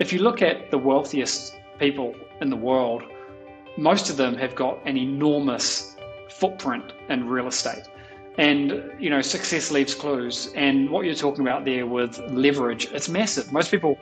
If you look at the wealthiest people in the world, most of them have got an enormous footprint in real estate. And, success leaves clues. And what you're talking about there with leverage, it's massive. Most people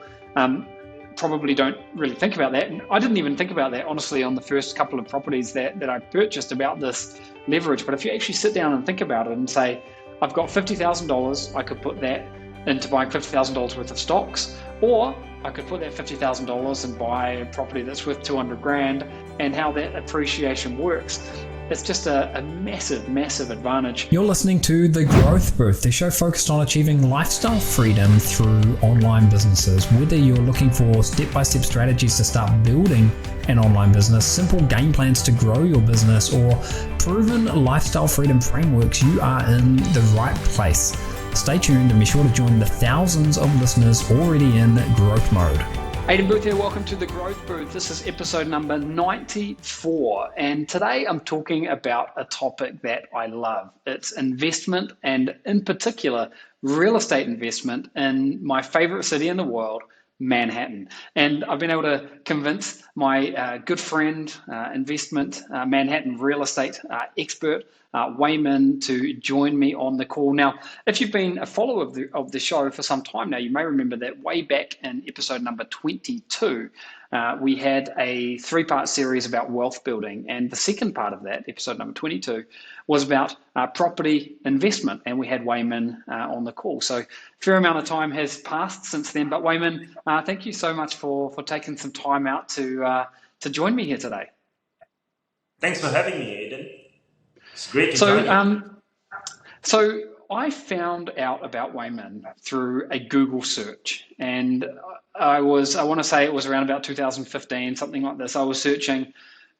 probably don't really think about that. And I didn't even think about that, honestly, on the first couple of properties that I purchased about this leverage. But if you actually sit down and think about it and say, I've got $50,000, I could put that into buying $50,000 worth of stocks, or I could put that $50,000 and buy a property that's worth 200 grand, and how that appreciation works. It's just a massive, massive advantage. You're listening to The Growth Booth, the show focused on achieving lifestyle freedom through online businesses. Whether you're looking for step-by-step strategies to start building an online business, simple game plans to grow your business, or proven lifestyle freedom frameworks, you are in the right place. Stay tuned and be sure to join the thousands of listeners already in growth mode. Aidan Booth here, welcome to The Growth Booth. This is episode number 94, and today I'm talking about a topic that I love. It's investment, and in particular, real estate investment in my favorite city in the world, Manhattan. And I've been able to convince my good friend, investment Manhattan real estate expert, Wei Min, to join me on the call. Now, if you've been a follower of the show for some time now, you may remember that way back in episode number 22, we had a three-part series about wealth building. And the second part of that, episode number 22, was about property investment. And we had Wei Min on the call. So a fair amount of time has passed since then. But Wei Min, thank you so much for taking some time out to join me here today. Thanks for having me, Aidan. It's great to join you. So I found out about Wei Min through a Google search, and I want to say it was around about 2015, something like this. I was searching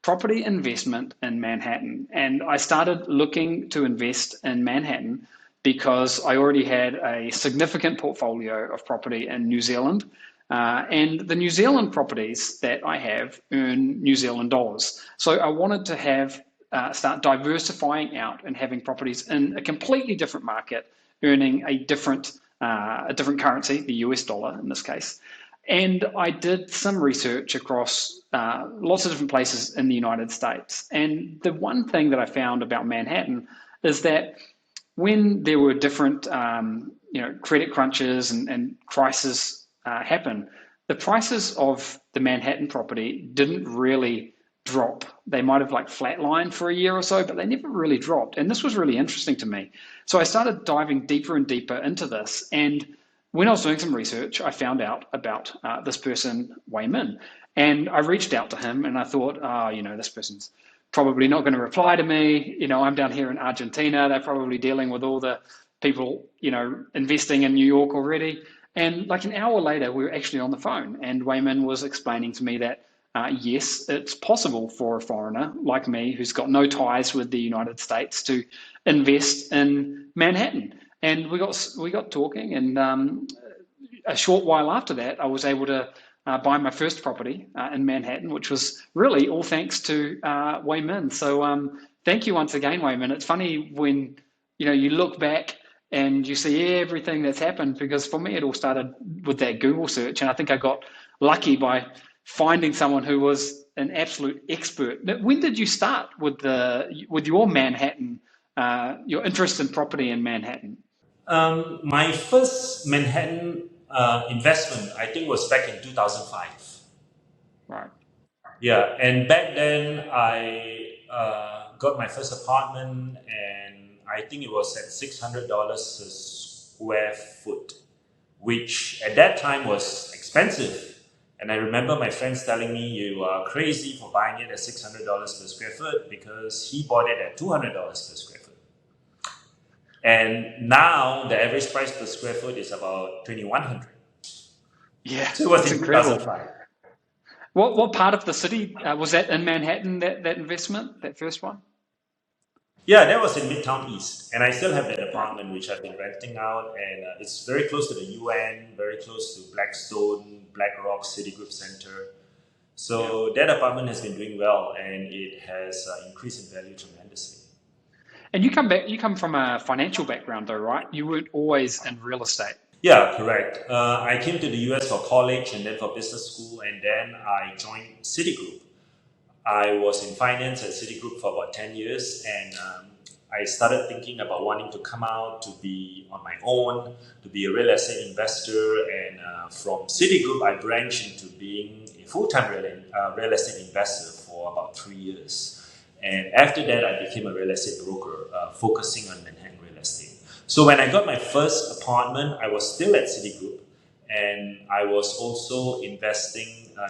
property investment in Manhattan, and I started looking to invest in Manhattan because I already had a significant portfolio of property in New Zealand, and the New Zealand properties that I have earn New Zealand dollars. So I wanted to have start diversifying out and having properties in a completely different market, earning a different currency, the US dollar in this case. And I did some research across lots of different places in the United States. And the one thing that I found about Manhattan is that when there were different credit crunches and crises happen, the prices of the Manhattan property didn't really drop. They might have flatlined for a year or so, but they never really dropped. And this was really interesting to me. So I started diving deeper and deeper into this. And when I was doing some research, I found out about this person, Wei Min. And I reached out to him and I thought, this person's probably not going to reply to me. I'm down here in Argentina. They're probably dealing with all the people, investing in New York already. And like an hour later, we were actually on the phone, and Wei Min was explaining to me that yes, it's possible for a foreigner like me who's got no ties with the United States to invest in Manhattan. And we got talking, and a short while after that, I was able to buy my first property in Manhattan, which was really all thanks to Wei Min. So thank you once again, Wei Min. It's funny when you look back and you see everything that's happened, because for me it all started with that Google search, and I think I got lucky by finding someone who was an absolute expert. Now, when did you start with your Manhattan, your interest in property in Manhattan? My first Manhattan investment, I think, was back in 2005. Right. Yeah, and back then I got my first apartment, and I think it was at $600 a square foot, which at that time was expensive. And I remember my friends telling me, you are crazy for buying it at $600 per square foot, because he bought it at $200 per square foot. And now the average price per square foot is about $2,100. Yeah, so it was it's in incredible. 2005. What part of the city was that in Manhattan, that investment, that first one? Yeah, that was in Midtown East, and I still have that apartment which I've been renting out, and it's very close to the UN, very close to Blackstone, BlackRock, Citigroup Center. So that apartment has been doing well, and it has increased in value tremendously. And you come from a financial background though, right? You weren't always in real estate. Yeah, correct. I came to the US for college and then for business school, and then I joined Citigroup. I was in finance at Citigroup for about 10 years, and I started thinking about wanting to come out to be on my own, to be a real estate investor. And from Citigroup, I branched into being a full-time real estate investor for about 3 years. And after that, I became a real estate broker, focusing on Manhattan real estate. So when I got my first apartment, I was still at Citigroup, and I was also investing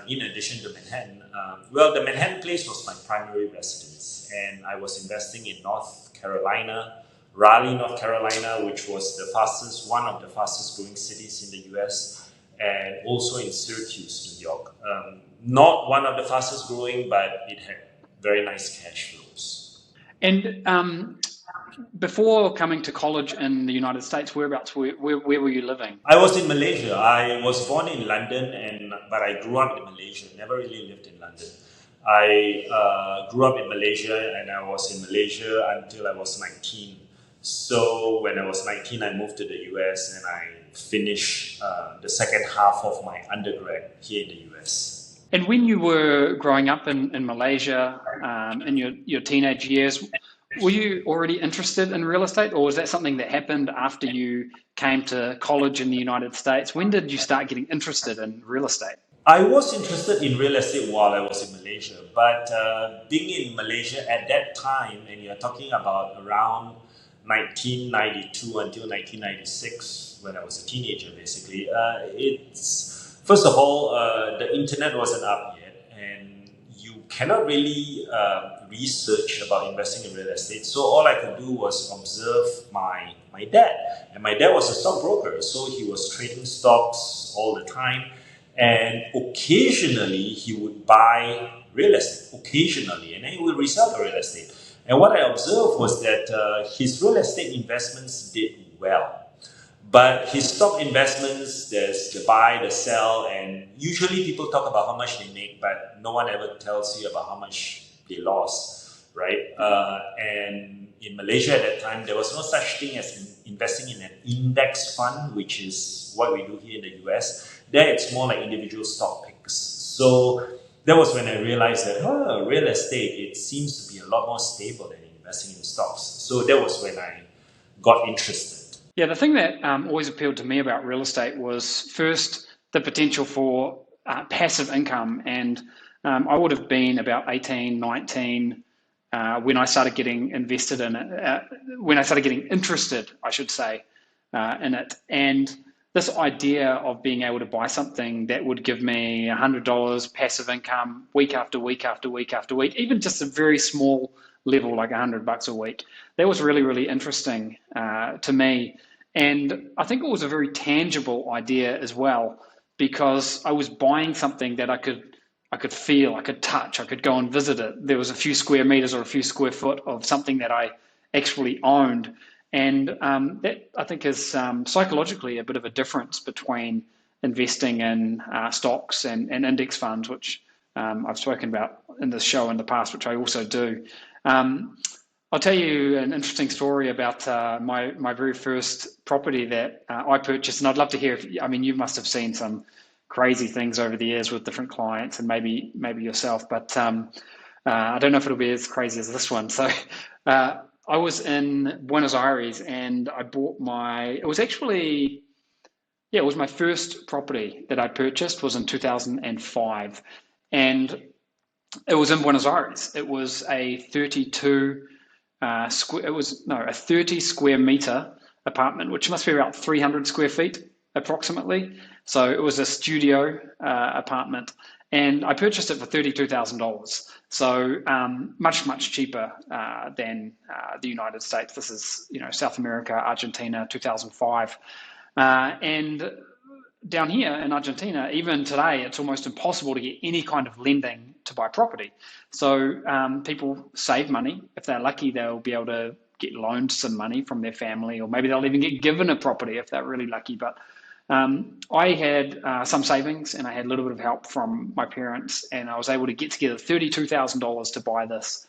in addition to Manhattan. Well, the Manhattan place was my primary residence, and I was investing in North Carolina, Raleigh, North Carolina, which was one of the fastest growing cities in the U.S., and also in Syracuse, New York. Not one of the fastest growing, but it had very nice cash flows. And before coming to college in the United States, where were you living? I was in Malaysia. I was born in London, but I grew up in Malaysia. Never really lived in London. I grew up in Malaysia, and I was in Malaysia until I was 19. So when I was 19, I moved to the US, and I finished the second half of my undergrad here in the US. And when you were growing up in Malaysia, in your teenage years, were you already interested in real estate, or was that something that happened after you came to college in the United States? When did you start getting interested in real estate? I was interested in real estate while I was in Malaysia, but being in Malaysia at that time, and you're talking about around 1992 until 1996, when I was a teenager, basically, it's first of all, the internet wasn't up yet, and you cannot really research about investing in real estate. So all I could do was observe my dad, and my dad was a stockbroker, so he was trading stocks all the time. And occasionally he would buy real estate, occasionally, and then he would resell the real estate. And what I observed was that his real estate investments did well. But his stock investments, there's the buy, the sell, and usually people talk about how much they make, but no one ever tells you about how much they lost, right? And in Malaysia at that time, there was no such thing as investing in an index fund, which is what we do here in the US. There, it's more like individual stock picks. So that was when I realized that real estate, it seems to be a lot more stable than investing in stocks. So that was when I got interested. Yeah, the thing that always appealed to me about real estate was first the potential for passive income. And I would have been about 18, 19 when I started getting invested in it, when I started getting interested, I should say, in it. And this idea of being able to buy something that would give me $100 passive income week after week after week after week, even just a very small level like $100 a week, that was really, really interesting to me. And I think it was a very tangible idea as well, because I was buying something that I could feel, I could touch, I could go and visit it. There was a few square meters or a few square foot of something that I actually owned. And that, I think, is psychologically a bit of a difference between investing in stocks and index funds, which I've spoken about in this show in the past, which I also do. I'll tell you an interesting story about my very first property that I purchased, and I'd love to hear you must have seen some crazy things over the years with different clients, and maybe yourself, but I don't know if it'll be as crazy as this one. So I was in Buenos Aires, and I bought it was my first property that I purchased was in 2005, and it was in Buenos Aires. It was a 30 square meter apartment, which must be about 300 square feet approximately. So it was a studio apartment, and I purchased it for $32,000. So much cheaper than the United States. This is South America, Argentina, 2005, and down here in Argentina, even today, it's almost impossible to get any kind of lending to buy property. So people save money. If they're lucky, they'll be able to get loaned some money from their family, or maybe they'll even get given a property if they're really lucky. But I had some savings, and I had a little bit of help from my parents, and I was able to get together $32,000 to buy this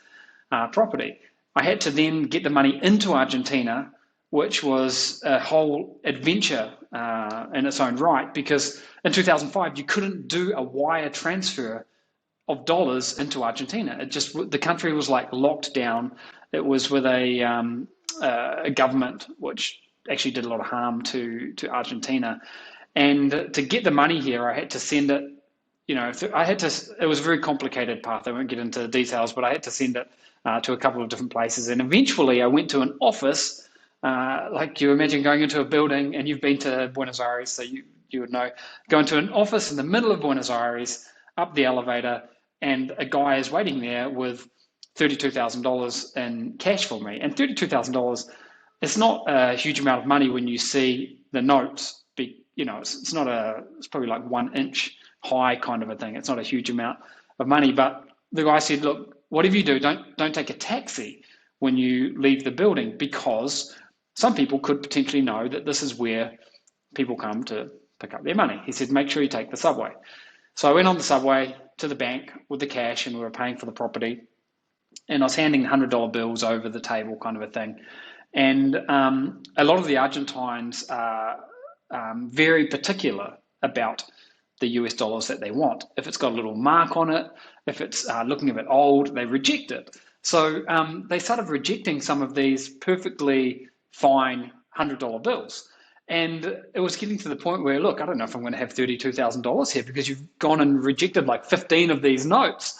property. I had to then get the money into Argentina which was a whole adventure in its own right, because in 2005 you couldn't do a wire transfer of dollars into Argentina. It just, the country was like locked down. It was with a government which actually did a lot of harm to Argentina. And to get the money here, I had to send it. It was a very complicated path. I won't get into the details, but I had to send it to a couple of different places. And eventually I went to an office, like you imagine going into a building, and you've been to Buenos Aires, so you would know, go into an office in the middle of Buenos Aires, up the elevator, and a guy is waiting there with $32,000 in cash for me. And $32,000, it's not a huge amount of money when you see the notes. It's probably like 1 inch high kind of a thing. It's not a huge amount of money. But the guy said, look, whatever you do, don't take a taxi when you leave the building, because some people could potentially know that this is where people come to pick up their money. He said, make sure you take the subway. So I went on the subway to the bank with the cash, and we were paying for the property. And I was handing $100 bills over the table, kind of a thing. And a lot of the Argentines are very particular about the US dollars that they want. If it's got a little mark on it, if it's looking a bit old, they reject it. So they started rejecting some of these perfectly fine $100 bills. And it was getting to the point where, look, I don't know if I'm going to have $32,000 here, because you've gone and rejected like 15 of these notes.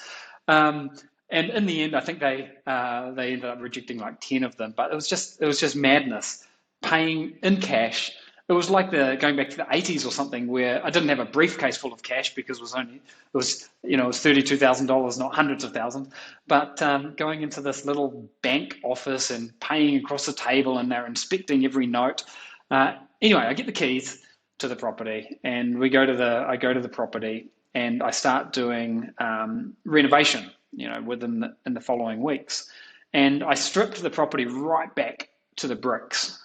And in the end, I think they ended up rejecting like 10 of them. But it was just madness. Paying in cash. It was like going back to the 80s or something, where I didn't have a briefcase full of cash, because it was $32,000, not hundreds of thousands. But going into this little bank office and paying across the table, and they're inspecting every note. Anyway, I get the keys to the property, and I go to the property, and I start doing renovation, in the following weeks. And I stripped the property right back to the bricks.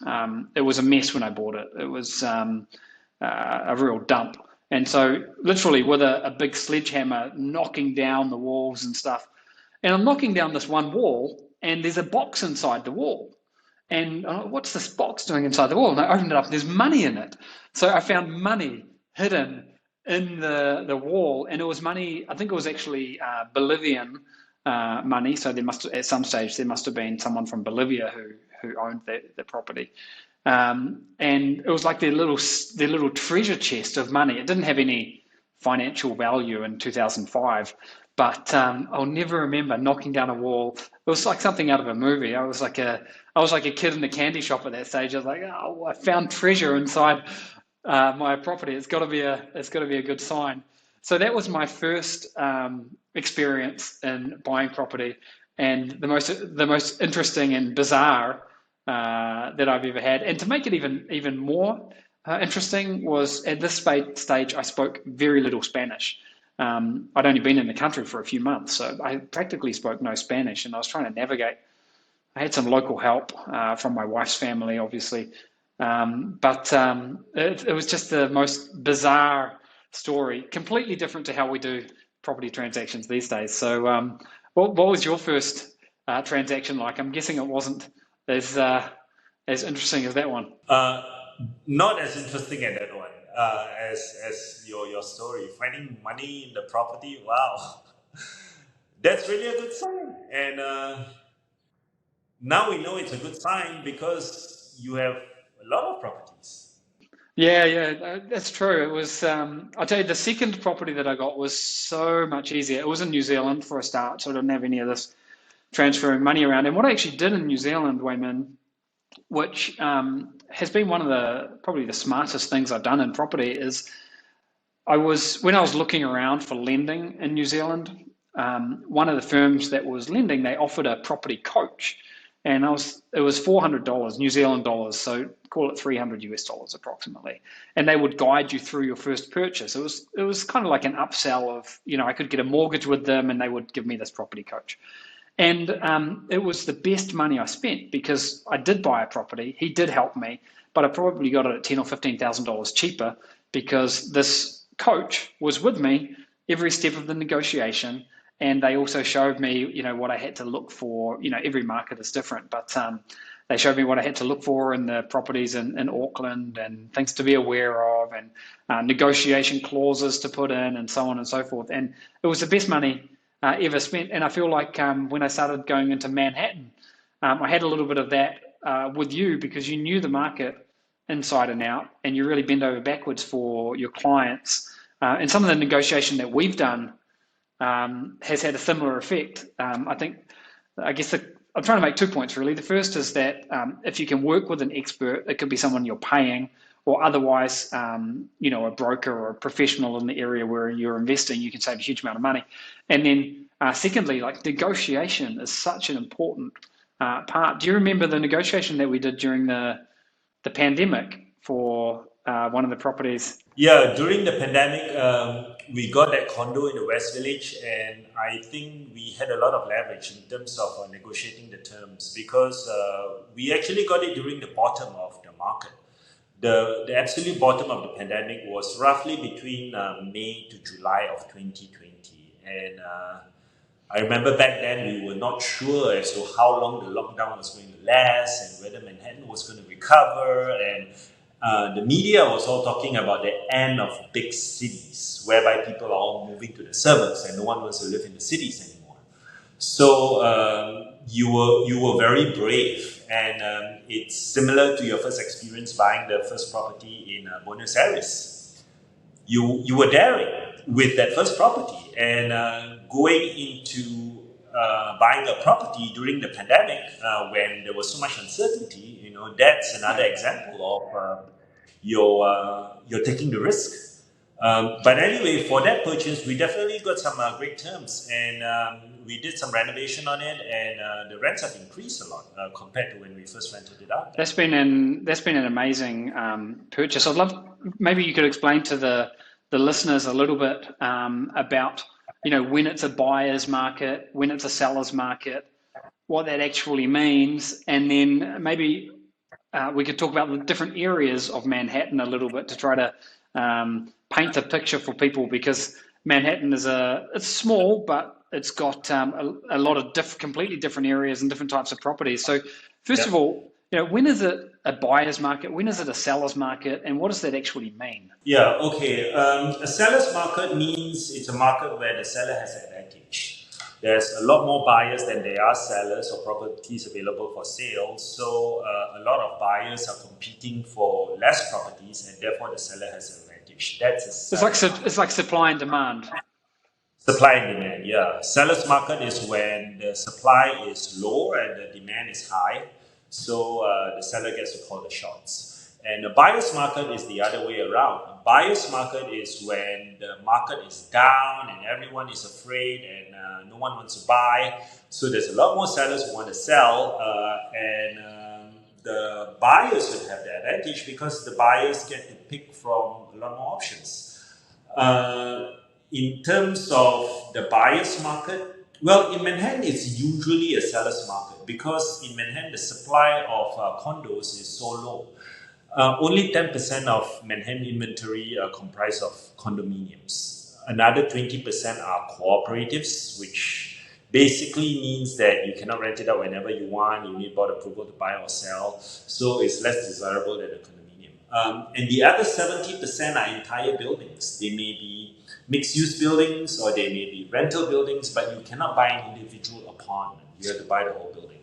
It was a mess when I bought it. It was a real dump. And so literally with a big sledgehammer, knocking down the walls and stuff. And I'm knocking down this one wall, and there's a box inside the wall. And what's this box doing inside the wall? And I opened it up, and there's money in it. So I found money hidden in the wall, and it was money. I think it was actually Bolivian money. So at some stage there must have been someone from Bolivia who owned the property, and it was like their little treasure chest of money. It didn't have any financial value in 2005, but I'll never remember knocking down a wall. It was like something out of a movie. I was like a kid in a candy shop at that stage. I was like, oh, I found treasure inside my property. It's got to be a good sign. So that was my first experience in buying property, and the most interesting and bizarre that I've ever had. And to make it even more interesting was, at this stage I spoke very little Spanish. I'd only been in the country for a few months, so I practically spoke no Spanish, and I was trying to navigate. I had some local help from my wife's family, obviously, but it was just the most bizarre story, completely different to how we do property transactions these days. So what was your first transaction like? I'm guessing it wasn't as interesting as that one. Not as interesting as that one, as your story. Finding money in the property, wow, that's really a good sign. And now we know it's a good sign because you have a lot of properties. Yeah, that's true. It was, I'll tell you, the second property that I got was so much easier. It was in New Zealand for a start, so I didn't have any of this transferring money around. And what I actually did in New Zealand, Wei Min, which has been one of probably the smartest things I've done in property, is when I was looking around for lending in New Zealand, one of the firms that was lending, they offered a property coach. And it was $400 New Zealand dollars, so call it $300 US approximately. And they would guide you through your first purchase. It was kind of like an upsell of, I could get a mortgage with them, and they would give me this property coach. And it was the best money I spent, because I did buy a property. He did help me, but I probably got it at $10,000 or $15,000 cheaper, because this coach was with me every step of the negotiation. And they also showed me, what I had to look for. Every market is different, but they showed me what I had to look for in the properties in Auckland and things to be aware of and negotiation clauses to put in and so on and so forth. And it was the best money ever spent. And I feel like when I started going into Manhattan, I had a little bit of that with you because you knew the market inside and out and you really bend over backwards for your clients. And some of the negotiation that we've done has had a similar effect. I guess I'm trying to make 2 points really. The first is that if you can work with an expert, it could be someone you're paying or otherwise, a broker or a professional in the area where you're investing, you can save a huge amount of money. And then secondly, like negotiation is such an important part. Do you remember the negotiation that we did during the pandemic for one of the properties? Yeah, during the pandemic, we got that condo in the West Village, and I think we had a lot of leverage in terms of negotiating the terms because we actually got it during the bottom of the market. The absolute bottom of the pandemic was roughly between May to July of 2020, and I remember back then we were not sure as to how long the lockdown was going to last and whether Manhattan was going to recover, and the media was all talking about the end of big cities, whereby people are all moving to the suburbs and no one wants to live in the cities anymore. So you were very brave, and it's similar to your first experience buying the first property in Buenos Aires. You were daring with that first property, and going into buying a property during the pandemic when there was so much uncertainty, that's another example of you're taking the risk. But anyway, for that purchase, we definitely got some great terms, and we did some renovation on it, and the rents have increased a lot compared to when we first rented it out. That's been an amazing purchase. I'd love maybe you could explain to the listeners a little bit about when it's a buyer's market, when it's a seller's market, what that actually means, and then maybe we could talk about the different areas of Manhattan a little bit to try to paint a picture for people, because Manhattan it's small, but it's got a lot of completely different areas and different types of properties. So first of all, when is it a buyer's market? When is it a seller's market? And what does that actually mean? Yeah, okay. A seller's market means it's a market where the seller has advantage. There's a lot more buyers than there are sellers or properties available for sale. So a lot of buyers are competing for less properties, and therefore the seller has an advantage. It's like supply and demand. Supply and demand, yeah. Seller's market is when the supply is low and the demand is high. So the seller gets to call the shots. And the buyer's market is the other way around. A buyer's market is when the market is down and everyone is afraid and no one wants to buy. So there's a lot more sellers who want to sell, and the buyers would have the advantage because the buyers get to pick from a lot more options. In terms of the buyer's market, well, in Manhattan, it's usually a seller's market because in Manhattan, the supply of condos is so low. Only 10% of Manhattan inventory are comprised of condominiums. Another 20% are cooperatives, which basically means that you cannot rent it out whenever you want. You need board approval to buy or sell. So it's less desirable than a condominium. And the other 70% are entire buildings. They may be mixed-use buildings or they may be rental buildings, but you cannot buy an individual apartment. You have to buy the whole building.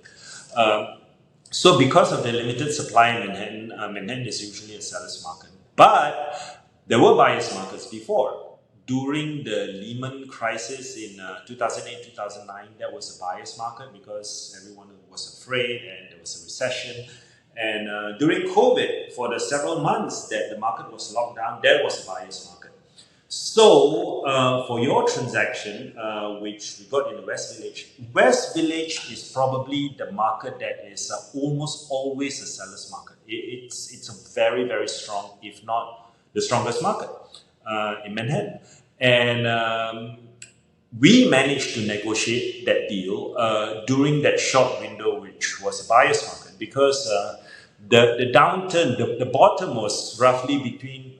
So because of the limited supply in Manhattan, Manhattan is usually a seller's market. But there were buyer's markets before. During the Lehman crisis in 2008, 2009, that was a buyer's market because everyone was afraid and there was a recession. And during COVID, for the several months that the market was locked down, there was a buyer's market. So, for your transaction, which we got in the West Village is probably the market that is almost always a seller's market. It's a very, very strong, if not the strongest market in Manhattan. And we managed to negotiate that deal during that short window, which was a buyer's market, because the downturn, the bottom was roughly between,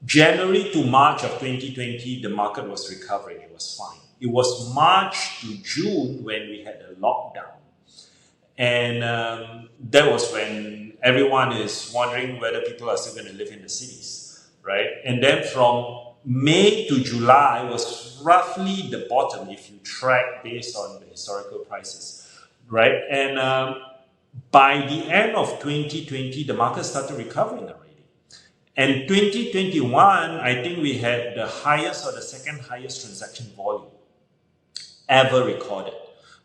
January to March of 2020, the market was recovering. It was fine. It was March to June when we had a lockdown. And that was when everyone is wondering whether people are still going to live in the cities, right? And then from May to July was roughly the bottom if you track based on the historical prices, right? And by the end of 2020, the market started recovering already. And 2021, I think we had the highest or the second highest transaction volume ever recorded,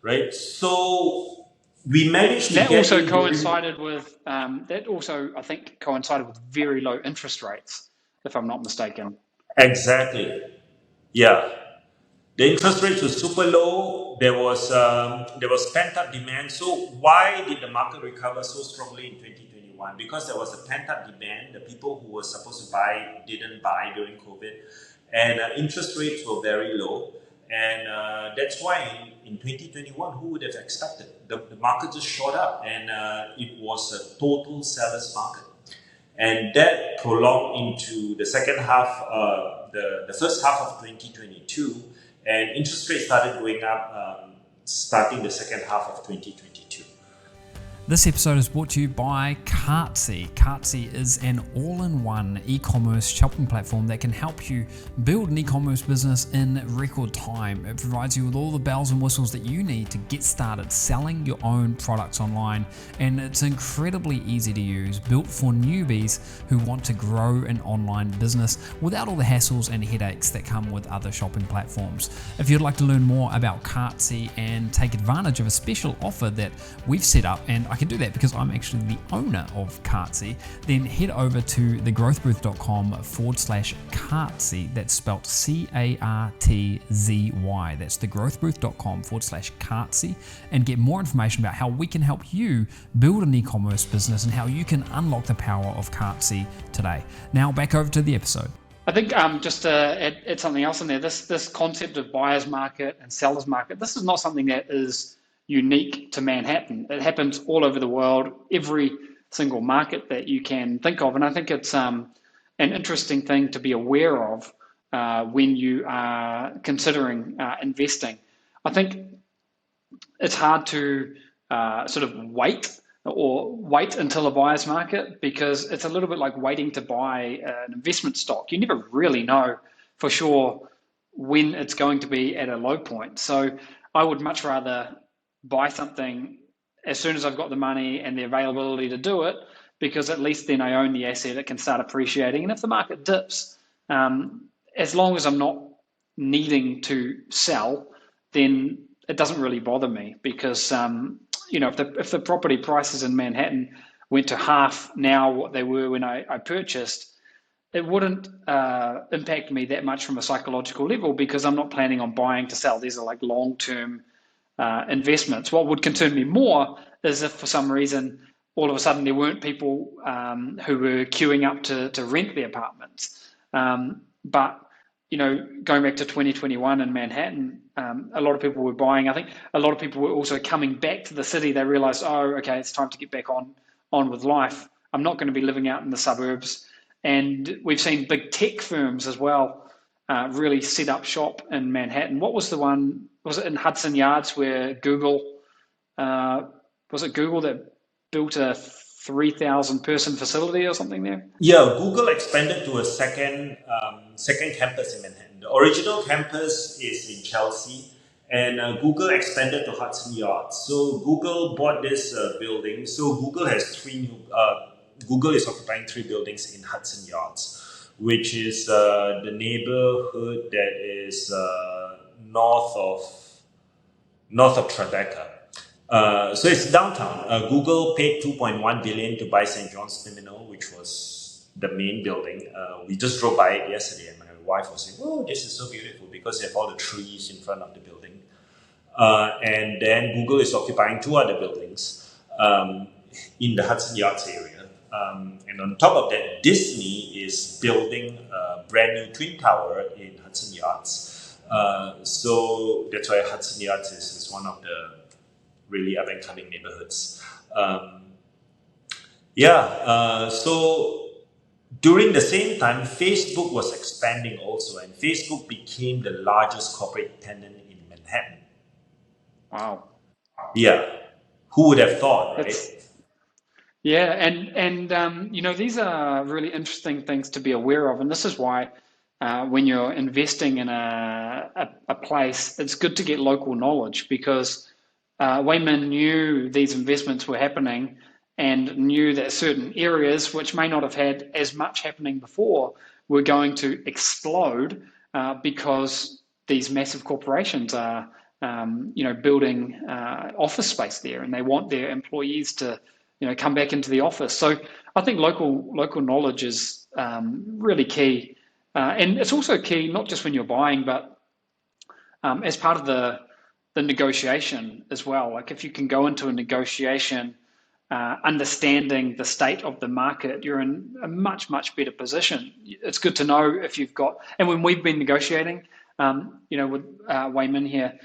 right? So we managed to That get also in during. coincided with I think, coincided with very low interest rates, if I'm not mistaken. Exactly. Yeah. The interest rates were super low. There was pent up demand. So why did the market recover so strongly in 2021? Because there was a pent up demand. The people who were supposed to buy didn't buy during COVID, and interest rates were very low. And that's why in 2021, who would have expected the market just shot up, and it was a total seller's market. And that prolonged into the second half, the first half of 2022, and interest rates started going up starting the second half of 2022. This episode is brought to you by Cartsy. Cartsy is an all-in-one e-commerce shopping platform that can help you build an e-commerce business in record time. It provides you with all the bells and whistles that you need to get started selling your own products online, and it's incredibly easy to use, built for newbies who want to grow an online business without all the hassles and headaches that come with other shopping platforms. If you'd like to learn more about Cartsy and take advantage of a special offer that we've set up, and I can do that because I'm actually the owner of Cartsy, then head over to thegrowthbooth.com/Cartsy. That's spelled Cartzy. That's thegrowthbooth.com/Cartsy, and get more information about how we can help you build an e-commerce business and how you can unlock the power of Cartsy today. Now back over to the episode. I think just to add something else in there, this concept of buyer's market and seller's market, this is not something that is unique to Manhattan. It happens all over the world, every single market that you can think of. And I think it's an interesting thing to be aware of when you are considering investing. I think it's hard to sort of wait until a buyer's market, because it's a little bit like waiting to buy an investment stock. You never really know for sure when it's going to be at a low point. So I would much rather buy something as soon as I've got the money and the availability to do it, because at least then I own the asset, it can start appreciating. And if the market dips, as long as I'm not needing to sell, then it doesn't really bother me, because if the property prices in Manhattan went to half now what they were when I purchased, it wouldn't impact me that much from a psychological level, because I'm not planning on buying to sell. These are like long-term investments. What would concern me more is if for some reason all of a sudden there weren't people who were queuing up to rent the apartments. But going back to 2021 in Manhattan, a lot of people were buying. I think a lot of people were also coming back to the city. They realized, oh, okay, it's time to get back on with life. I'm not going to be living out in the suburbs. And we've seen big tech firms as well really set up shop in Manhattan. What was the one? Was it in Hudson Yards where Google, was it Google that built a 3,000 person facility or something there? Yeah, Google expanded to a second campus in Manhattan. The original campus is in Chelsea, and Google expanded to Hudson Yards. So Google bought this building. So Google has Google is occupying 3 buildings in Hudson Yards, which is the neighborhood that is north of Tribeca. So it's downtown. Google paid $2.1 billion to buy St. John's Terminal, which was the main building. We just drove by it yesterday, and my wife was saying, "Oh, this is so beautiful," because they have all the trees in front of the building. And then Google is occupying 2 other buildings in the Hudson Yards area. And on top of that, Disney is building a brand new Twin Tower in Hudson Yards. So that's why Hudson Yards is one of the really up-and-coming neighborhoods. So during the same time, Facebook was expanding also, and Facebook became the largest corporate tenant in Manhattan. Wow. Yeah. Who would have thought, right? It's Yeah, these are really interesting things to be aware of, and this is why when you're investing in a place, it's good to get local knowledge because Wei Min knew these investments were happening and knew that certain areas, which may not have had as much happening before, were going to explode because these massive corporations are, building office space there, and they want their employees to come back into the office. So I think local knowledge is really key, and it's also key not just when you're buying, but as part of the negotiation as well. Like if you can go into a negotiation understanding the state of the market, you're in a much better position. It's good to know if you've got, and when we've been negotiating, with Wei Min here,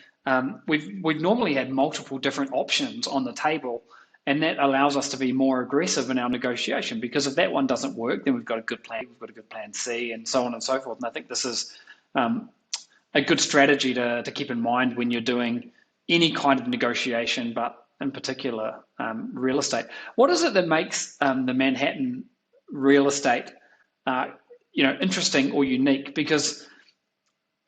we've normally had multiple different options on the table, and that allows us to be more aggressive in our negotiation because if that one doesn't work, then we've got a good plan, we've got a good plan C, and so on and so forth. And I think this is a good strategy to keep in mind when you're doing any kind of negotiation, but in particular real estate. What is it that makes the Manhattan real estate interesting or unique? Because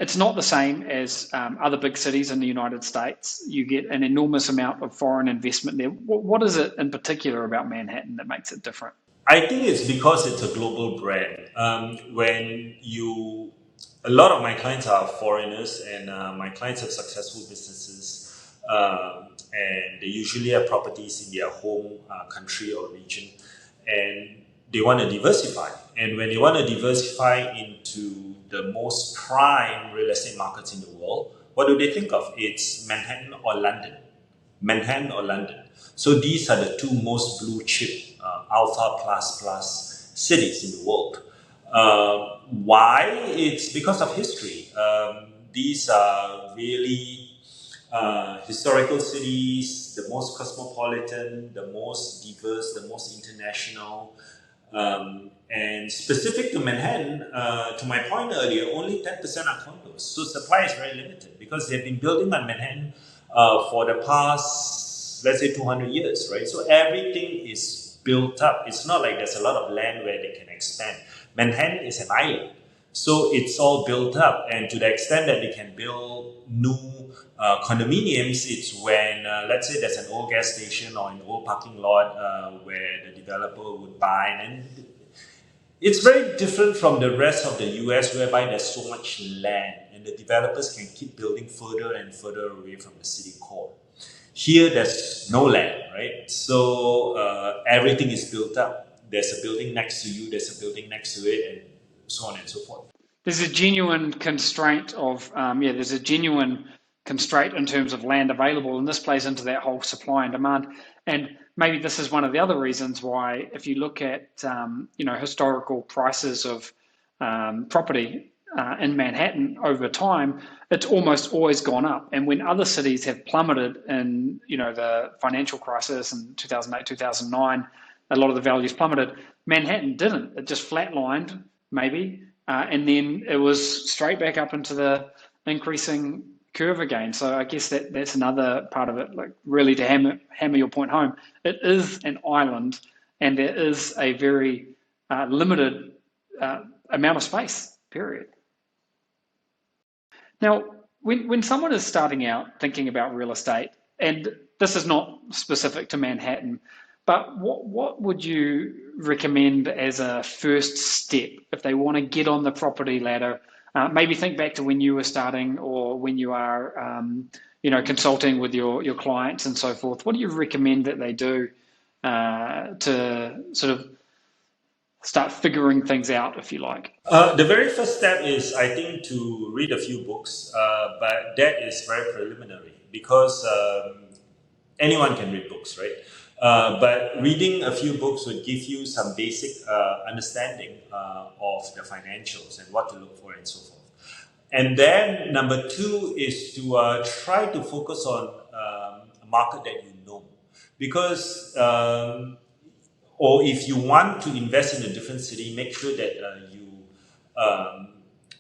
it's not the same as other big cities in the United States. You get an enormous amount of foreign investment there. What is it in particular about Manhattan that makes it different? I think it's because it's a global brand. A lot of my clients are foreigners, and my clients have successful businesses, and they usually have properties in their home country or region, and they want to diversify. And when they want to diversify into the most prime real estate markets in the world, what do they think of? It's Manhattan or London. Manhattan or London. So these are the two most blue chip alpha plus cities in the world. Why? It's because of history. These are really historical cities, the most cosmopolitan, the most diverse, the most international. And specific to Manhattan, to my point earlier, only 10% are condos. So supply is very limited because they've been building on Manhattan for the past, let's say, 200 years, right? So everything is built up. It's not like there's a lot of land where they can expand. Manhattan is an island. So it's all built up. And to the extent that they can build new condominiums, it's when, let's say, there's an old gas station or an old parking lot where the developer would buy. And it's very different from the rest of the US, whereby there's so much land and the developers can keep building further and further away from the city core. Here, there's no land, right? So everything is built up. There's a building next to you, there's a building next to it, and so on and so forth. There's a genuine constraint of, there's a genuine constraint in terms of land available, and this plays into that whole supply and demand. And maybe this is one of the other reasons why, if you look at, historical prices of property in Manhattan over time, it's almost always gone up. And when other cities have plummeted in, the financial crisis in 2008, 2009, a lot of the values plummeted. Manhattan didn't. It just flatlined, maybe, and then it was straight back up into the increasing curve again. So I guess that's another part of it, like really to hammer your point home. It is an island, and there is a very limited amount of space, period. Now, when someone is starting out thinking about real estate, and this is not specific to Manhattan, but what would you recommend as a first step if they want to get on the property ladder? Maybe think back to when you were starting or when you are, consulting with your clients and so forth. What do you recommend that they do to sort of start figuring things out, if you like? The very first step is, I think, to read a few books, but that is very preliminary because anyone can read books, right? But reading a few books would give you some basic understanding of the financials and what to look for and so forth. And then number two is to try to focus on a market that you know. Because, or if you want to invest in a different city, make sure that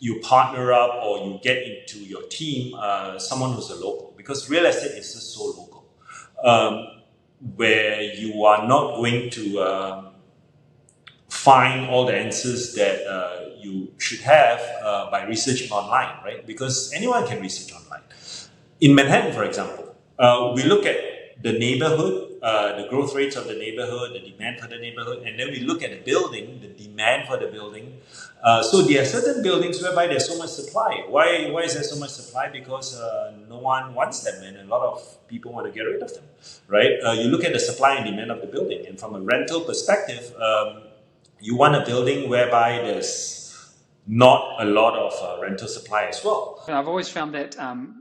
you partner up or you get into your team someone who's a local. Because real estate is just so local. where you are not going to find all the answers that you should have by researching online, right? Because anyone can research online. In Manhattan, for example, we look at the neighborhood, the growth rates of the neighborhood, the demand for the neighborhood, and then we look at the building, the demand for the building. So there are certain buildings whereby there's so much supply. Why is there so much supply? Because no one wants them, and a lot of people want to get rid of them, right? You look at the supply and demand of the building, and from a rental perspective, you want a building whereby there's not a lot of rental supply as well. I've always found that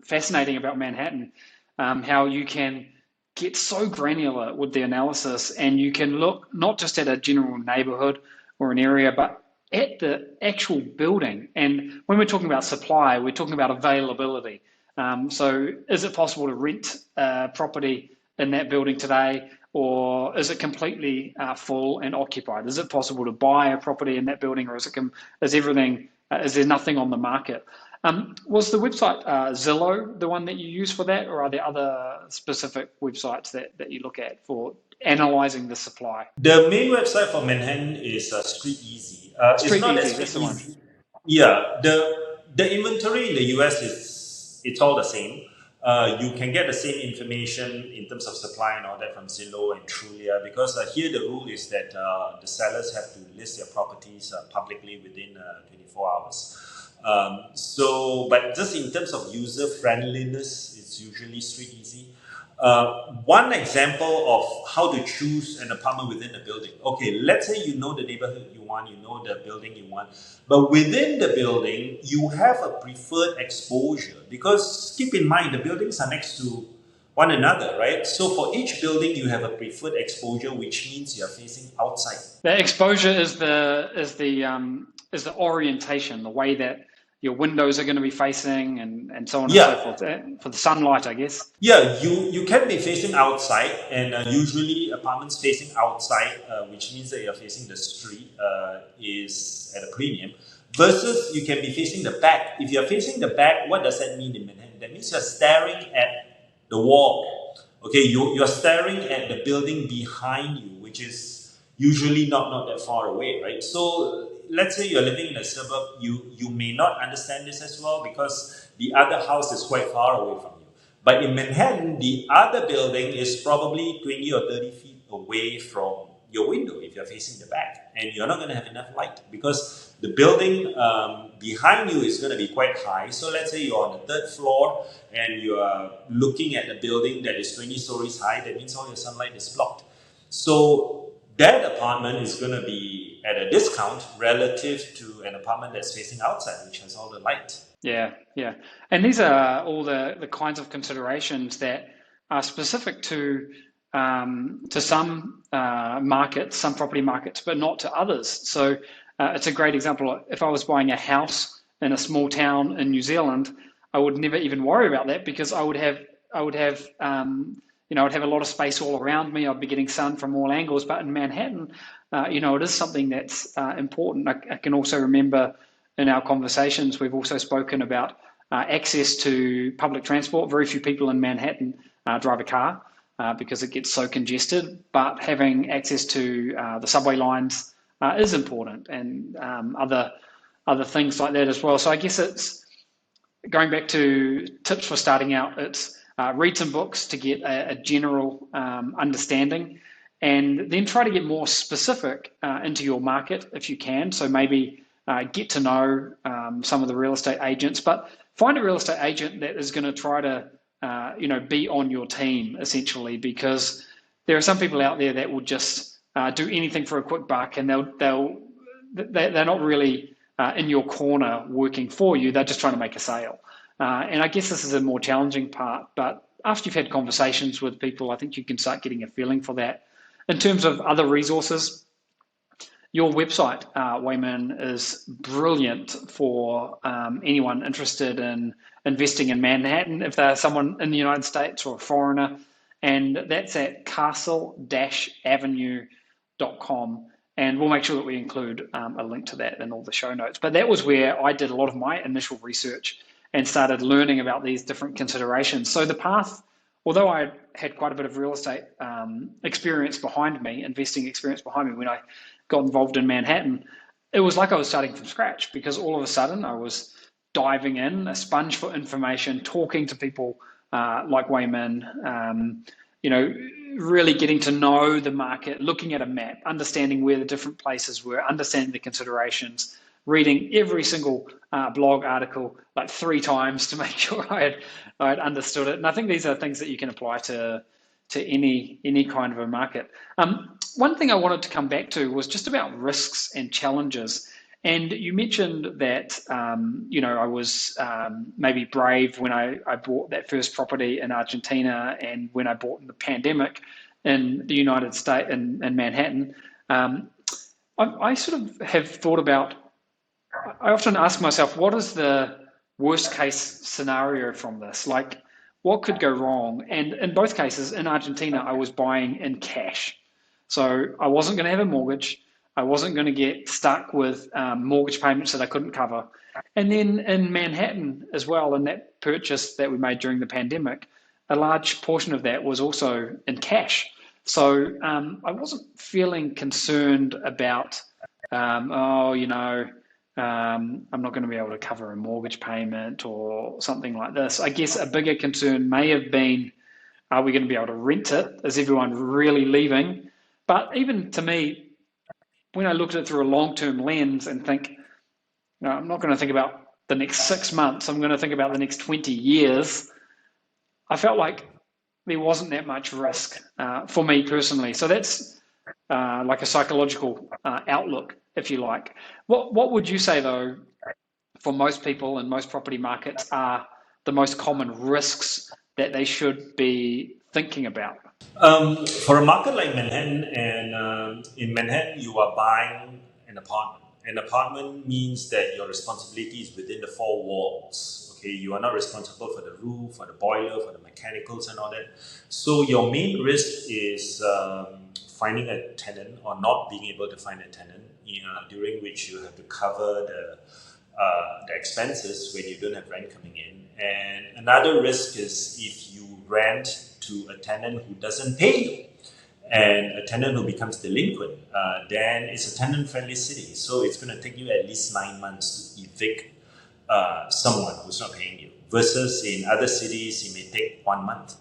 fascinating about Manhattan, how you can get so granular with the analysis, and you can look not just at a general neighborhood or an area, but at the actual building. And when we're talking about supply, we're talking about availability. So is it possible to rent a property in that building today, or is it completely full and occupied? Is it possible to buy a property in that building, or is there nothing on the market? Was the website Zillow the one that you use for that, or are there other specific websites that you look at for analyzing the supply? The main website for Manhattan is Street Easy. Street it's not Easy, that that's the one. Yeah, the inventory in the US it's all the same. You can get the same information in terms of supply and all that from Zillow and Trulia, because here the rule is that the sellers have to list their properties publicly within 24 hours. But just in terms of user friendliness, it's usually Street Easy. One example of how to choose an apartment within a building. Okay, let's say you know the neighborhood you want, you know the building you want, but within the building, you have a preferred exposure, because keep in mind, the buildings are next to one another, right? So for each building, you have a preferred exposure, which means you're facing outside. The exposure is the orientation, the way that your windows are going to be facing, and so on and so forth, for the sunlight, I guess. Yeah, you can be facing outside, and usually apartments facing outside, which means that you're facing the street, is at a premium. Versus you can be facing the back. If you're facing the back, what does that mean in Manhattan? That means you're staring at the wall. Okay, you're staring at the building behind you, which is usually not that far away, right? So let's say you're living in a suburb, you may not understand this as well, because the other house is quite far away from you. But in Manhattan, the other building is probably 20 or 30 feet away from your window if you're facing the back, and you're not going to have enough light because the building behind you is going to be quite high. So let's say you're on the third floor and you are looking at a building that is 20 stories high. That means all your sunlight is blocked. So that apartment is going to be at a discount relative to an apartment that's facing outside, which has all the light. Yeah. And these are all the kinds of considerations that are specific to some markets, some property markets, but not to others. So it's a great example. If I was buying a house in a small town in New Zealand, I would never even worry about that, because I would have I'd have a lot of space all around me. I'd be getting sun from all angles. But in Manhattan, it is something that's important. I can also remember in our conversations, we've also spoken about access to public transport. Very few people in Manhattan drive a car because it gets so congested. But having access to the subway lines is important, and other things like that as well. So I guess it's going back to tips for starting out. It's read some books to get a general understanding, and then try to get more specific into your market if you can. So maybe get to know some of the real estate agents, but find a real estate agent that is going to try to be on your team, essentially, because there are some people out there that will just do anything for a quick buck, and they're not really in your corner working for you. They're just trying to make a sale. And I guess this is a more challenging part, but after you've had conversations with people, I think you can start getting a feeling for that. In terms of other resources, your website, Wei Min, is brilliant for anyone interested in investing in Manhattan, if they're someone in the United States or a foreigner, and that's at castle-avenue.com. And we'll make sure that we include a link to that in all the show notes. But that was where I did a lot of my initial research and started learning about these different considerations. So the path although I had quite a bit of real estate experience behind me, investing experience behind me when I got involved in Manhattan, it was like I was starting from scratch, because all of a sudden I was diving in, a sponge for information, talking to people like Wei Min, really getting to know the market, looking at a map, understanding where the different places were, understanding the considerations, reading every single blog article like 3 times to make sure I had understood it. And I think these are things that you can apply to any kind of a market. One thing I wanted to come back to was just about risks and challenges. And you mentioned that, I was maybe brave when I bought that first property in Argentina, and when I bought in the pandemic in the United States, in Manhattan. I sort of have thought about, I often ask myself, what is the worst case scenario from this? Like, what could go wrong? And in both cases, in Argentina, I was buying in cash. So I wasn't going to have a mortgage. I wasn't going to get stuck with mortgage payments that I couldn't cover. And then in Manhattan as well, in that purchase that we made during the pandemic, a large portion of that was also in cash. So I wasn't feeling concerned about, I'm not going to be able to cover a mortgage payment or something like this. I guess a bigger concern may have been, are we going to be able to rent it? Is everyone really leaving? But even to me, when I looked at it through a long-term lens and think, I'm not going to think about the next 6 months, I'm going to think about the next 20 years, I felt like there wasn't that much risk for me personally. So that's like a psychological outlook, if you like. What would you say, though, for most people in most property markets are the most common risks that they should be thinking about? For a market like Manhattan, and in Manhattan, you are buying an apartment. An apartment means that your responsibility is within the 4 walls. Okay, you are not responsible for the roof, for the boiler, for the mechanicals, and all that. So your main risk is finding a tenant or not being able to find a tenant, during which you have to cover the expenses when you don't have rent coming in. And another risk is if you rent to a tenant who doesn't pay you, and a tenant who becomes delinquent, then it's a tenant-friendly city. So it's going to take you at least 9 months to evict someone who's not paying you. Versus in other cities, it may take 1 month.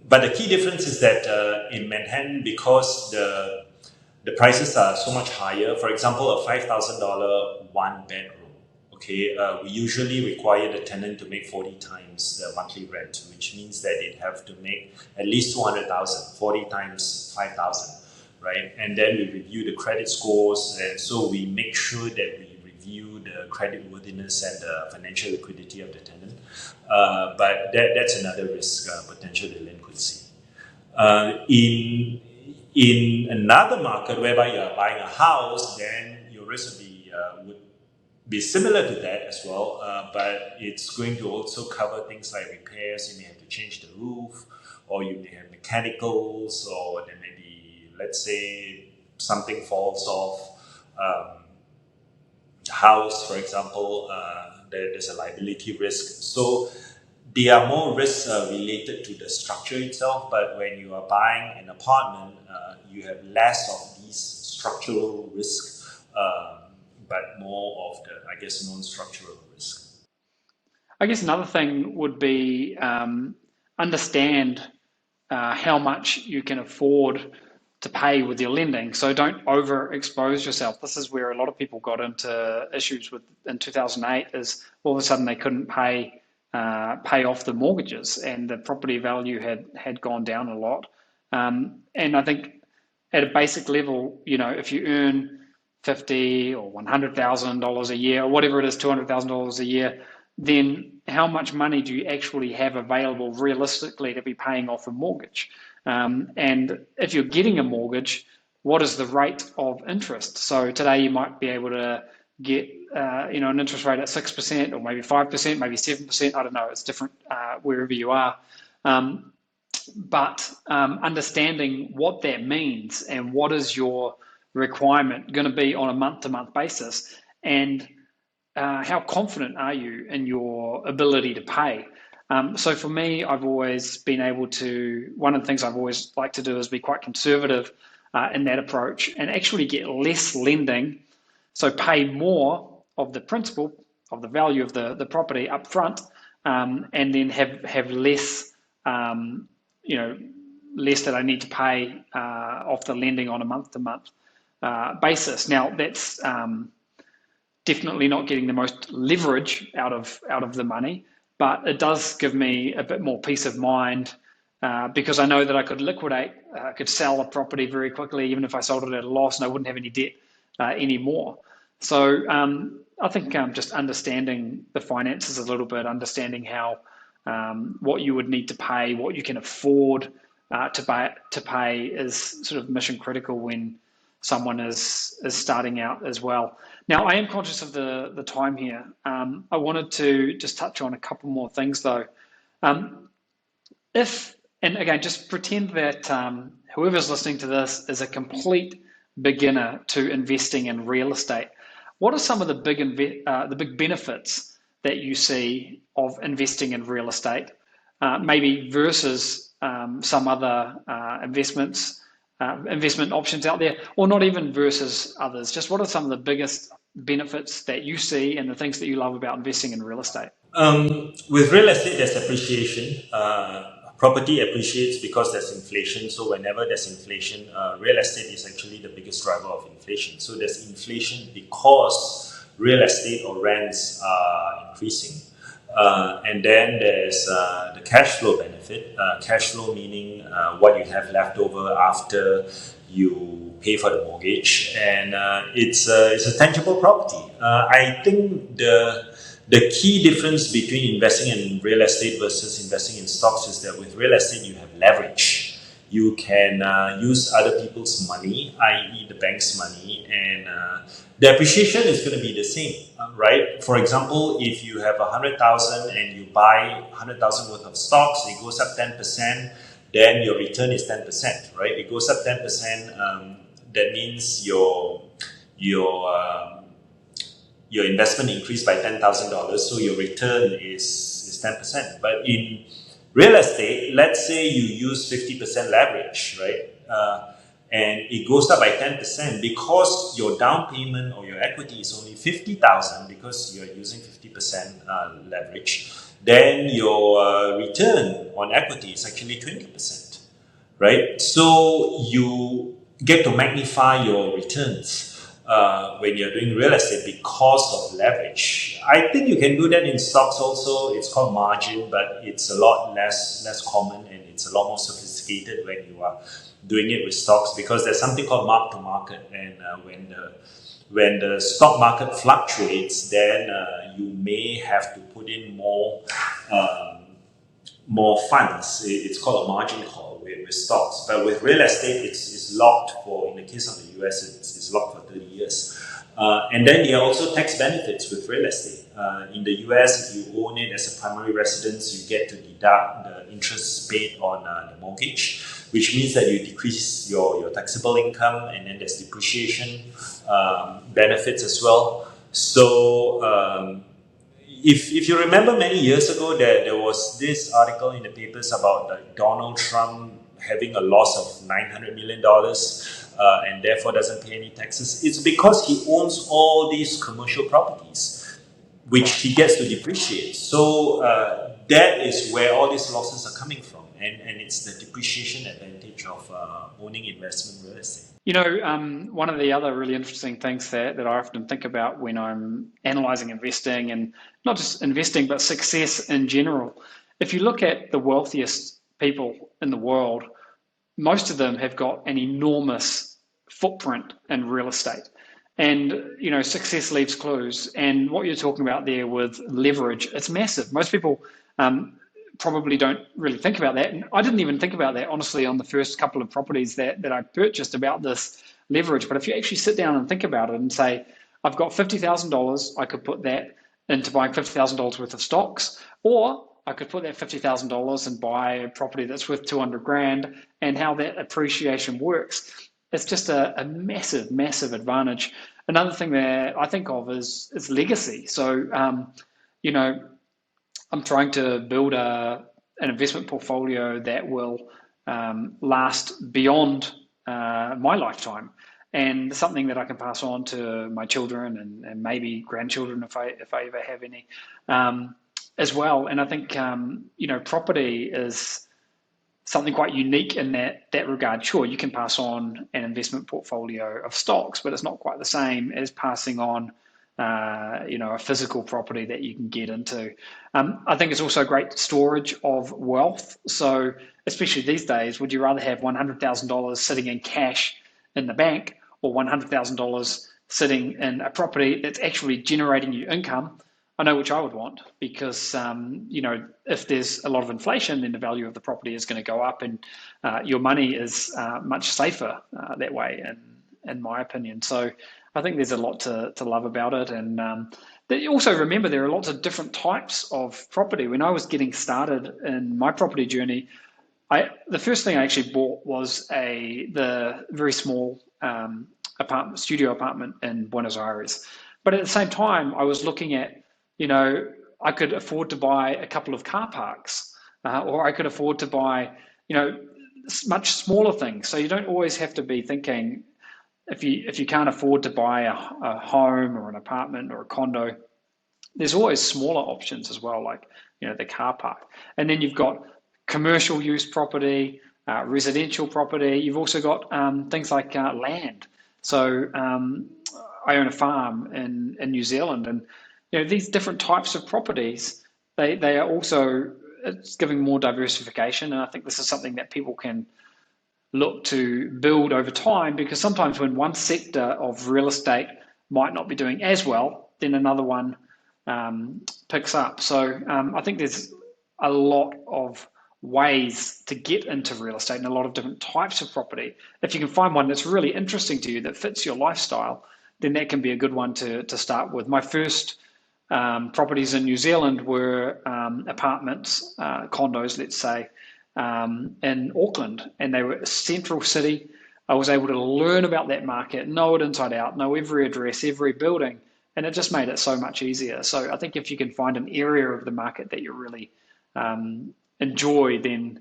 But the key difference is that in Manhattan, because the prices are so much higher, for example, a $5,000 one bedroom, okay, we usually require the tenant to make 40 times the monthly rent, which means that they'd have to make at least 200,000, 40 times 5,000, right? And then we review the credit scores, and so we make sure that we review the credit worthiness and the financial liquidity of the tenant. But that's another risk, potential delinquency. In another market whereby you are buying a house, then your risk would be similar to that as well, but it's going to also cover things like repairs. You may have to change the roof, or you may have mechanicals, or there may be, let's say, something falls off the house, for example. There's a liability risk. So there are more risks related to the structure itself, but when you are buying an apartment, you have less of these structural risks, but more of the, I guess, non-structural risk. I guess another thing would be understand how much you can afford to pay with your lending. So don't overexpose yourself. This is where a lot of people got into issues with in 2008, is all of a sudden they couldn't pay off the mortgages, and the property value had gone down a lot. And I think at a basic level, if you earn $50,000 or $100,000 a year, or whatever it is, $200,000 a year, then how much money do you actually have available realistically to be paying off a mortgage? And if you're getting a mortgage, what is the rate of interest? So today you might be able to get an interest rate at 6%, or maybe 5%, maybe 7%. I don't know. It's different wherever you are. But understanding what that means and what is your requirement going to be on a month-to-month basis, and how confident are you in your ability to pay? So for me, I've always been able to, one of the things I've always liked to do is be quite conservative in that approach and actually get less lending. So pay more of the principal, of the value of the property up front, and then have less, less that I need to pay off the lending on a month-to-month basis. Now, that's definitely not getting the most leverage out of the money, but it does give me a bit more peace of mind because I know that I could liquidate, I could sell a property very quickly, even if I sold it at a loss, and I wouldn't have any debt anymore. So I think just understanding the finances a little bit, understanding how what you would need to pay, what you can afford to pay is sort of mission critical when someone is starting out as well. Now, I am conscious of the time here. I wanted to just touch on a couple more things though. And again, just pretend that whoever's listening to this is a complete beginner to investing in real estate. What are some of the big benefits that you see of investing in real estate, maybe versus some other investment options out there, or not even versus others? Just what are some of the biggest benefits that you see and the things that you love about investing in real estate? With real estate, there's appreciation. Property appreciates because there's inflation. So whenever there's inflation, real estate is actually the biggest driver of inflation. So there's inflation because real estate or rents are increasing. And then there's the cash flow benefit. Cash flow meaning what you have left over after you pay for the mortgage, and it's a tangible property. I think the key difference between investing in real estate versus investing in stocks is that with real estate you have leverage. You can use other people's money, i.e. the bank's money, and the appreciation is going to be the same, right? For example, if you have 100,000 and you buy 100,000 worth of stocks, it goes up 10%, then your return is 10%, right? It goes up 10%, that means your investment increased by $10,000, so your return is 10%. But in real estate, let's say you use 50% leverage, right? And it goes up by 10% because your down payment or your equity is only 50,000 because you're using 50% leverage. Then your return on equity is actually 20%, right? So you get to magnify your returns when you're doing real estate because of leverage. I think you can do that in stocks also. It's called margin, but it's a lot less common and it's a lot more sophisticated when you are doing it with stocks because there's something called mark to market, and when the stock market fluctuates, then you may have to put in more funds. It's called a margin call with stocks, but with real estate, it's locked for. In the case of the US, it's locked for 30 years. And then there are also tax benefits with real estate. In the US, if you own it as a primary residence, you get to deduct the interest paid on the mortgage, which means that you decrease your taxable income, and then there's depreciation benefits as well. So if you remember many years ago, there was this article in the papers about Donald Trump having a loss of $900 million and therefore doesn't pay any taxes. It's because he owns all these commercial properties, which he gets to depreciate. So that is where all these losses are coming from. And it's the depreciation advantage of owning investment real estate. You know, one of the other really interesting things that I often think about when I'm analyzing investing, and not just investing, but success in general. If you look at the wealthiest people in the world, most of them have got an enormous footprint in real estate. And, you know, success leaves clues. And what you're talking about there with leverage, it's massive. Most people probably don't really think about that. And I didn't even think about that, honestly, on the first couple of properties that I purchased about this leverage. But if you actually sit down and think about it and say, I've got $50,000, I could put that into buying $50,000 worth of stocks, or I could put that $50,000 and buy a property that's worth 200 grand, and how that appreciation works. It's just a massive, massive advantage. Another thing that I think of is legacy. So, you know, I'm trying to build an investment portfolio that will last beyond my lifetime, and something that I can pass on to my children and maybe grandchildren if I ever have any, as well. And I think property is something quite unique in that regard. Sure, you can pass on an investment portfolio of stocks, but it's not quite the same as passing on a physical property that you can get into. I think it's also great storage of wealth. So especially these days, would you rather have $100,000 sitting in cash in the bank or $100,000 sitting in a property that's actually generating you income? I know which I would want, because if there's a lot of inflation, then the value of the property is going to go up, and your money is much safer that way, in my opinion. So I think there's a lot to love about it. And also remember, there are lots of different types of property. When I was getting started in my property journey, the first thing I actually bought was the very small studio apartment in Buenos Aires. But at the same time, I was looking at, I could afford to buy a couple of car parks, or I could afford to buy, much smaller things. So you don't always have to be thinking, if you can't afford to buy a home or an apartment or a condo, there's always smaller options as well, like the car park. And then you've got commercial use property, residential property. You've also got things like land. So I own a farm in New Zealand, and these different types of properties, they are also, it's giving more diversification. And I think this is something that people can look to build over time, because sometimes when one sector of real estate might not be doing as well, then another one picks up. So I think there's a lot of ways to get into real estate and a lot of different types of property. If you can find one that's really interesting to you, that fits your lifestyle, then that can be a good one to start with. My first properties in New Zealand were apartments, condos, let's say, in Auckland, and they were a central city. I was able to learn about that market, know it inside out, know every address, every building, and it just made it so much easier. So I think if you can find an area of the market that you really enjoy, then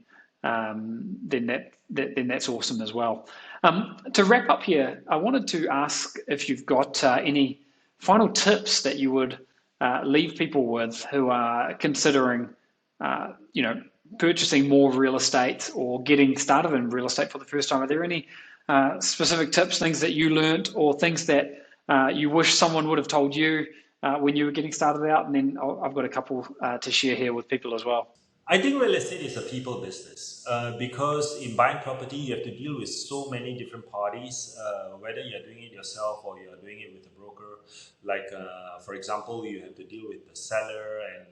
that's awesome as well. To wrap up here, I wanted to ask if you've got any final tips that you would leave people with who are considering, purchasing more real estate or getting started in real estate for the first time. Are there any specific tips, things that you learned, or things that you wish someone would have told you when you were getting started out? And then I've got a couple to share here with people as well. I think real estate is a people business because in buying property, you have to deal with so many different parties, whether you're doing it yourself or you're doing it with a broker. Like, for example, you have to deal with the seller and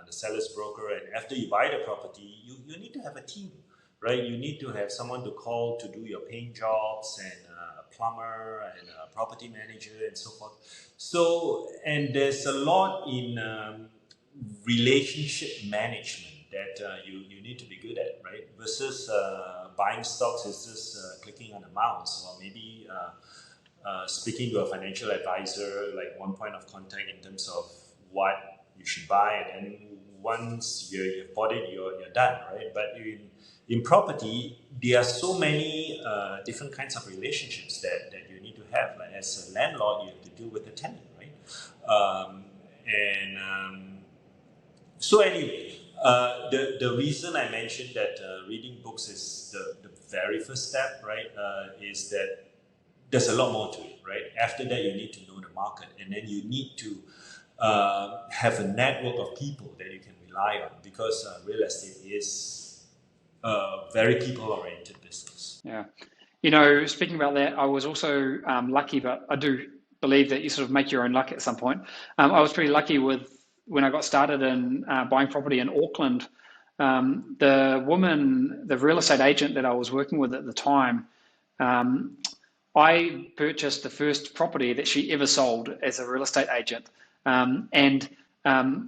the seller's broker. And after you buy the property, you need to have a team, right? You need to have someone to call to do your paint jobs, and a plumber and a property manager and so forth. So, and there's a lot in relationship management that you need to be good at, right? Versus buying stocks is just clicking on a mouse, or maybe speaking to a financial advisor, like one point of contact in terms of what you should buy, and then once you've bought it, you're done, right? But in property, there are so many different kinds of relationships that you need to have. Like as a landlord, you have to deal with the tenant, right? So anyway, the reason I mentioned that reading books is the very first step, right, is that there's a lot more to it, right? After that, you need to know the market, and then you need to have a network of people that you can rely on, because real estate is a very people-oriented business. Yeah. Speaking about that, I was also lucky, but I do believe that you sort of make your own luck at some point. I was pretty lucky when I got started in buying property in Auckland. The real estate agent that I was working with at the time, I purchased the first property that she ever sold as a real estate agent. And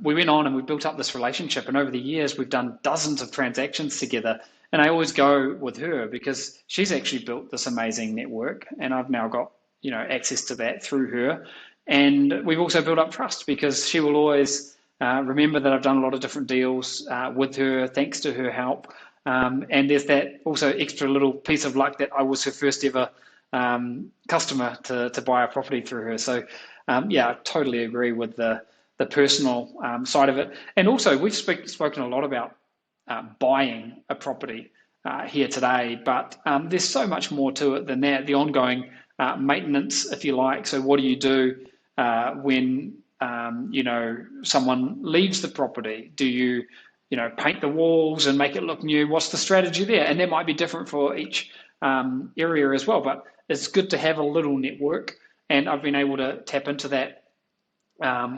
we went on and we built up this relationship. And over the years, we've done dozens of transactions together. And I always go with her because she's actually built this amazing network. And I've now got, access to that through her. And we've also built up trust because she will always Remember that I've done a lot of different deals with her, thanks to her help. And there's that also extra little piece of luck that I was her first ever customer to buy a property through her. So yeah, I totally agree with the personal side of it. And also, we've spoken a lot about buying a property here today, but there's so much more to it than that. The ongoing maintenance, if you like. So what do you do when someone leaves the property? Do you paint the walls and make it look new? What's the strategy there? And that might be different for each area as well, but it's good to have a little network, and I've been able to tap into that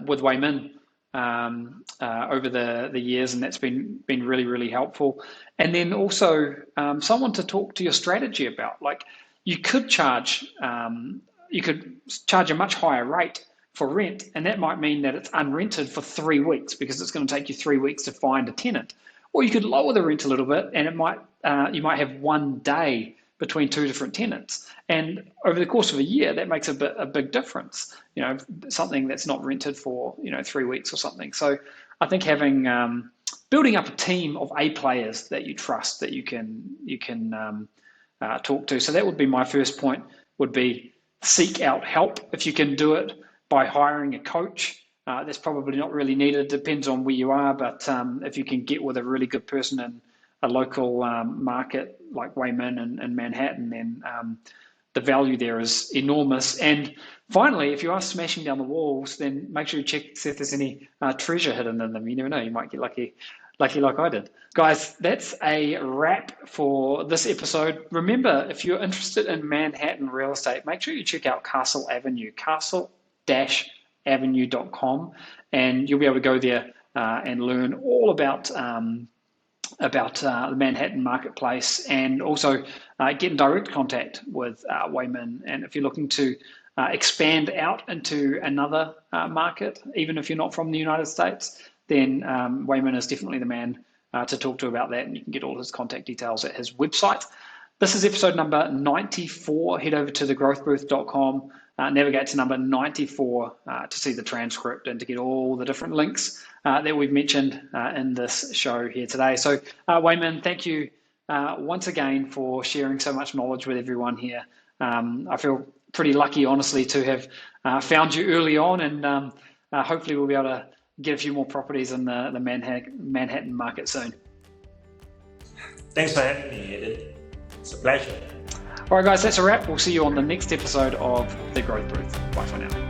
with Wei Min over the years, and that's been really, really helpful. And then also someone to talk to your strategy about. Like, you could charge a much higher rate for rent, and that might mean that it's unrented for 3 weeks because it's going to take you 3 weeks to find a tenant. Or you could lower the rent a little bit, and you might have 1 day between 2 different tenants. And over the course of a year, that makes a big difference. Something that's not rented for 3 weeks or something. So I think having building up a team of A players that you trust, that you can talk to. So that would be my first point. Would be seek out help if you can do it by hiring a coach. That's probably not really needed. Depends on where you are, but if you can get with a really good person in a local market like Wei Min in Manhattan, then the value there is enormous. And finally, if you are smashing down the walls, then make sure you check see if there's any treasure hidden in them. You never know, you might get lucky like I did. Guys, that's a wrap for this episode. Remember, if you're interested in Manhattan real estate, make sure you check out Castle Avenue, castle-avenue.com, and you'll be able to go there and learn all about the Manhattan marketplace, and also get in direct contact with Wei Min. And if you're looking to expand out into another market, even if you're not from the United States, then Wei Min is definitely the man to talk to about that, and you can get all his contact details at his website. This is episode number 94. Head over to thegrowthbooth.com, navigate to number 94 to see the transcript and to get all the different links that we've mentioned in this show here today. So Wei Min, thank you once again for sharing so much knowledge with everyone here. I feel pretty lucky, honestly, to have found you early on, and hopefully we'll be able to get a few more properties in the Manhattan market soon. Thanks for having me, Aidan. It's a pleasure. All right, guys, that's a wrap. We'll see you on the next episode of The Growth Booth. Bye for now.